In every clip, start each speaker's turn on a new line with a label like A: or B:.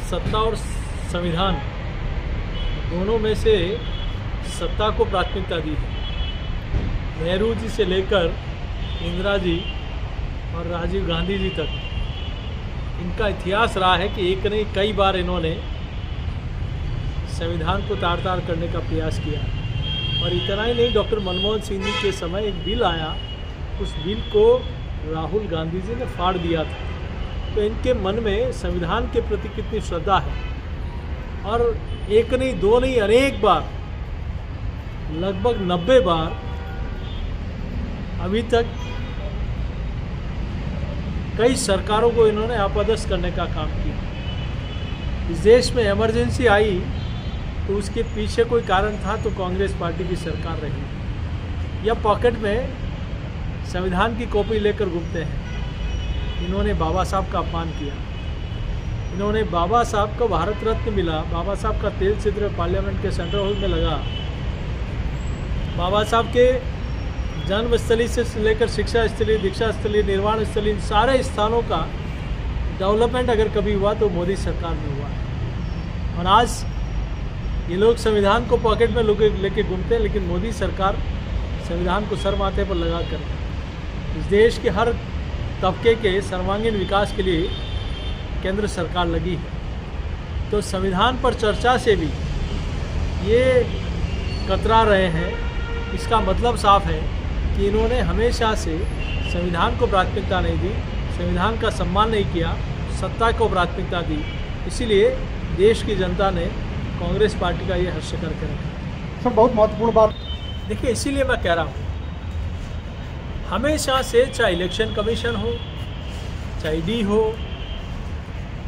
A: सत्ता और संविधान दोनों में से सत्ता को प्राथमिकता दी है। नेहरू जी से लेकर इंदिरा जी और राजीव गांधी जी तक इनका इतिहास रहा है कि एक नहीं कई बार इन्होंने संविधान को तार तार करने का प्रयास किया। और इतना ही नहीं, डॉक्टर मनमोहन सिंह जी के समय एक बिल आया, उस बिल को राहुल गांधी जी ने फाड़ दिया था। तो इनके मन में संविधान के प्रति कितनी श्रद्धा है। और एक नहीं दो नहीं अनेक बार, लगभग 90 बार अभी तक कई सरकारों को इन्होंने अपदस्थ करने का काम किया। इस देश में इमरजेंसी आई तो उसके पीछे कोई कारण था तो कांग्रेस पार्टी की सरकार रही। या पॉकेट में संविधान की कॉपी लेकर घूमते हैं। इन्होंने बाबा साहब का अपमान किया। इन्होंने बाबा साहब को भारत रत्न मिला, बाबा साहब का तेल चित्र पार्लियामेंट के सेंट्रल हॉल में लगा। बाबा साहब के जन्मस्थली से लेकर शिक्षा स्थली, दीक्षा स्थली, निर्वाण स्थली, इन सारे स्थानों का डेवलपमेंट अगर कभी हुआ तो मोदी सरकार में हुआ है। और आज ये लोग संविधान को पॉकेट में लेके घूमते हैं, लेकिन मोदी सरकार संविधान को सर माथे पर लगा कर इस देश के हर तबके के सर्वांगीण विकास के लिए केंद्र सरकार लगी है। तो संविधान पर चर्चा से भी ये कतरा रहे हैं। इसका मतलब साफ है कि इन्होंने हमेशा से संविधान को प्राथमिकता नहीं दी, संविधान का सम्मान नहीं किया, सत्ता को प्राथमिकता दी। इसीलिए देश की जनता ने कांग्रेस पार्टी का ये हर्ष करके रखा।
B: सर, बहुत महत्वपूर्ण बात
A: देखिए, इसीलिए मैं कह रहा हूँ, हमेशा से चाहे इलेक्शन कमीशन हो, चाहे ईडी हो,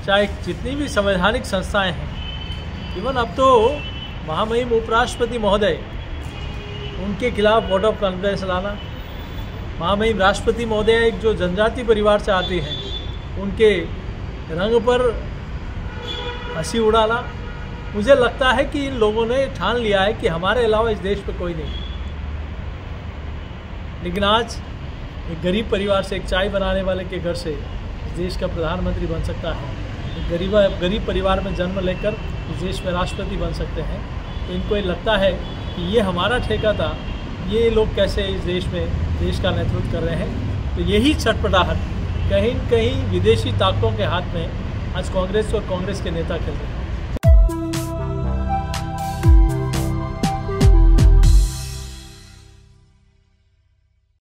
A: चाहे जितनी भी संवैधानिक संस्थाएं हैं, इवन अब तो महामहिम उपराष्ट्रपति महोदय, उनके खिलाफ वोट ऑफ कॉन्फिडेंस लाना, महामहिम राष्ट्रपति महोदय एक जो जनजाति परिवार से आते हैं, उनके रंग पर हंसी उड़ाना, मुझे लगता है कि इन लोगों ने ठान लिया है कि हमारे अलावा इस देश में कोई नहीं। लेकिन आज एक गरीब परिवार से, एक चाय बनाने वाले के घर से इस देश का प्रधानमंत्री बन सकता है। एक गरीब परिवार में जन्म लेकर इस देश में राष्ट्रपति बन सकते हैं। तो इनको ये लगता है कि ये हमारा ठेका था, ये लोग कैसे इस देश में देश का नेतृत्व कर रहे हैं। तो यही छटपटाहट कहीं न कहीं विदेशी ताकतों के हाथ में आज कांग्रेस और कांग्रेस के नेता खेल रहे हैं।